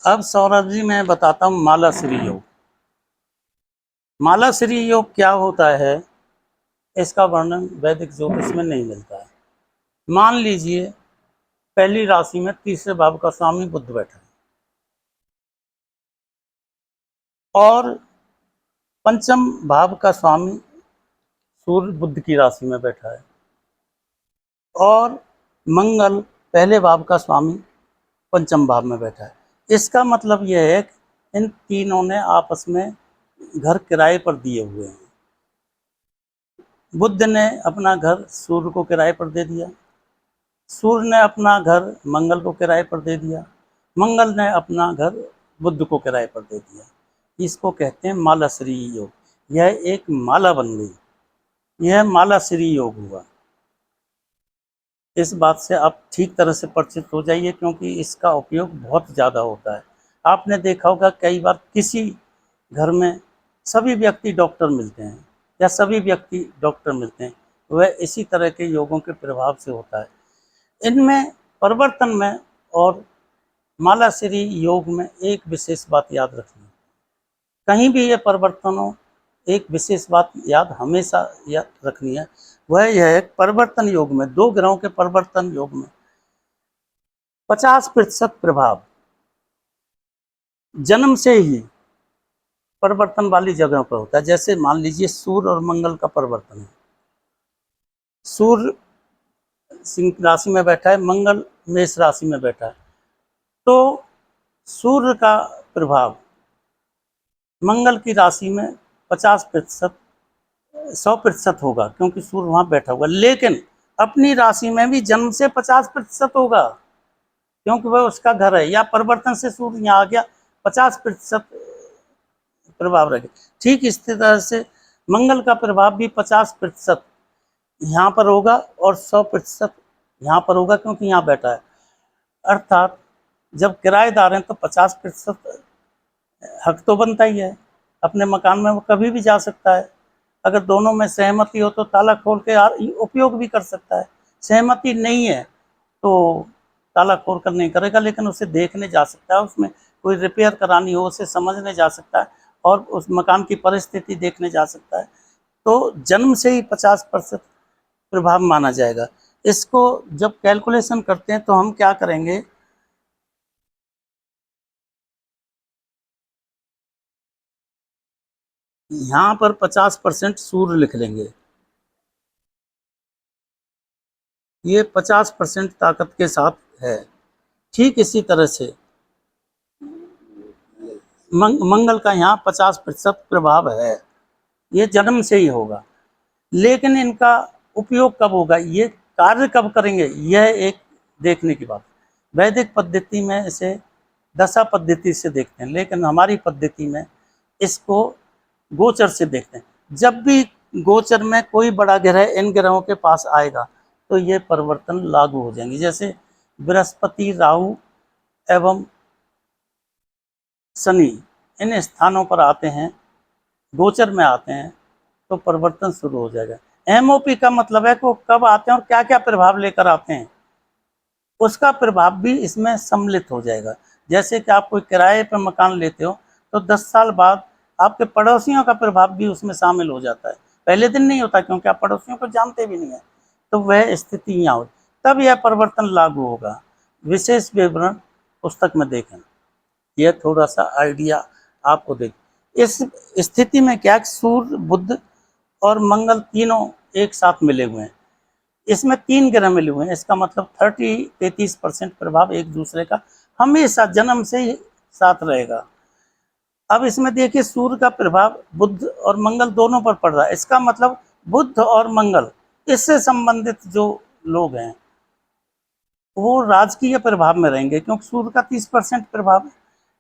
अब सौरभ जी मैं बताता हूँ मालाश्री योग। मालाश्री योग क्या होता है, इसका वर्णन वैदिक ज्योतिष में नहीं मिलता है। मान लीजिए पहली राशि में तीसरे भाव का स्वामी बुध बैठा है और पंचम भाव का स्वामी सूर्य बुध की राशि में बैठा है और मंगल पहले भाव का स्वामी पंचम भाव में बैठा है। इसका मतलब यह है कि इन तीनों ने आपस में घर किराए पर दिए हुए हैं। बुध ने अपना घर सूर्य को किराए पर दे दिया, सूर्य ने अपना घर मंगल को किराए पर दे दिया, मंगल ने अपना घर बुध को किराए पर दे दिया। इसको कहते हैं मालाश्री योग। यह एक माला बन गई, यह मालाश्री योग हुआ। इस बात से आप ठीक तरह से परिचित हो जाइए, क्योंकि इसका उपयोग बहुत ज़्यादा होता है। आपने देखा होगा कई बार किसी घर में सभी व्यक्ति डॉक्टर मिलते हैं या सभी व्यक्ति डॉक्टर मिलते हैं, वह इसी तरह के योगों के प्रभाव से होता है। इनमें परिवर्तन में और मालाश्री योग में एक विशेष बात याद रखनी, कहीं भी ये परिवर्तन हो, एक विशेष बात हमेशा याद रखनी है, वह यह है परिवर्तन योग में, दो ग्रहों के परिवर्तन योग में 50% प्रभाव जन्म से ही परिवर्तन वाली जगह पर होता है। जैसे मान लीजिए सूर्य और मंगल का परिवर्तन है, सूर्य सिंह राशि में बैठा है, मंगल मेष राशि में बैठा है, तो सूर्य का प्रभाव मंगल की राशि में 50% 100% होगा, क्योंकि सूर्य वहां बैठा होगा। लेकिन अपनी राशि में भी जन्म से 50% होगा, क्योंकि वह उसका घर है, या परिवर्तन से सूर्य यहाँ आ गया, 50% प्रभाव रखे। ठीक इसी तरह से मंगल का प्रभाव भी 50% यहाँ पर होगा और 100% यहाँ पर होगा, क्योंकि यहाँ बैठा है। अर्थात जब किराएदार हैं तो 50% हक तो बनता ही है, अपने मकान में वो कभी भी जा सकता है। अगर दोनों में सहमति हो तो ताला खोल के उपयोग भी कर सकता है। सहमति नहीं है तो ताला खोल कर नहीं करेगा, लेकिन उसे देखने जा सकता है, उसमें कोई रिपेयर करानी हो उसे समझने जा सकता है और उस मकान की परिस्थिति देखने जा सकता है। तो जन्म से ही 50% प्रभाव माना जाएगा। इसको जब कैलकुलेशन करते हैं तो हम क्या करेंगे, यहाँ पर 50% सूर्य लिख लेंगे, ये 50% ताकत के साथ है। ठीक इसी तरह से मंगल का यहाँ 50% प्रभाव है, ये जन्म से ही होगा। लेकिन इनका उपयोग कब होगा, ये कार्य कब करेंगे, यह एक देखने की बात। वैदिक पद्धति में इसे दशा पद्धति से देखते हैं, लेकिन हमारी पद्धति में इसको गोचर से देखते हैं। जब भी गोचर में कोई बड़ा ग्रह इन ग्रहों के पास आएगा तो ये परिवर्तन लागू हो जाएंगे। जैसे बृहस्पति, राहु एवं शनि इन स्थानों पर आते हैं, गोचर में आते हैं, तो परिवर्तन शुरू हो जाएगा। एमओपी का मतलब है कि वो कब आते हैं और क्या क्या प्रभाव लेकर आते हैं, उसका प्रभाव भी इसमें सम्मिलित हो जाएगा। जैसे कि आप कोई किराए पर मकान लेते हो तो 10 साल बाद आपके पड़ोसियों का प्रभाव भी उसमें शामिल हो जाता है। पहले दिन नहीं होता, क्योंकि आप पड़ोसियों को जानते भी नहीं है, तो वह स्थिति यहाँ हो, तब यह परिवर्तन लागू होगा। विशेष विवरण पुस्तक में देखें, यह थोड़ा सा आइडिया आपको दे। इस स्थिति में क्या, सूर्य बुध और मंगल तीनों एक साथ मिले हुए हैं, इसमें 3 ग्रह मिले हुए हैं, इसका मतलब 33% प्रभाव एक दूसरे का हमेशा जन्म से ही साथ रहेगा। अब इसमें देखिए सूर्य का प्रभाव बुध और मंगल दोनों पर पड़ रहा है, इसका मतलब बुध और मंगल इससे संबंधित जो लोग हैं वो राजकीय प्रभाव में रहेंगे, क्योंकि सूर्य का 30% प्रभाव है।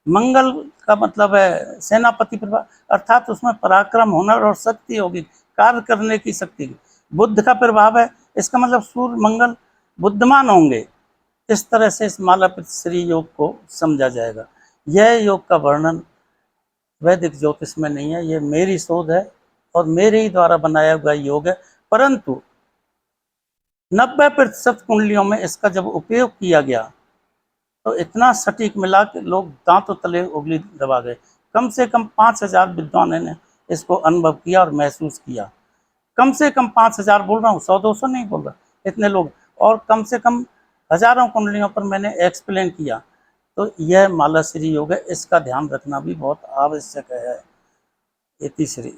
मंगल का मतलब है सेनापति प्रभाव, अर्थात उसमें पराक्रम, हुनर और शक्ति होगी, कार्य करने की शक्ति। बुद्ध का प्रभाव है, इसका मतलब सूर्य मंगल बुद्धिमान होंगे। इस तरह से इस मालाश्री योग को समझा जाएगा। यह योग का वर्णन वैदिक ज्योतिष में नहीं है, यह मेरी शोध है और मेरे ही द्वारा बनाया हुआ योग है। परंतु 90% कुंडलियों में इसका जब उपयोग किया गया तो इतना सटीक मिला कि लोग दांतों तले उंगली दबा गए। कम से कम 5000 विद्वानों ने इसको अनुभव किया और महसूस किया। कम से कम 5000 बोल रहा हूँ, 100-200 नहीं बोल रहा, इतने लोग। और कम से कम हजारों कुंडलियों पर मैंने एक्सप्लेन किया। तो यह मालाश्री योग है, इसका ध्यान रखना भी बहुत आवश्यक है। ये तीसरी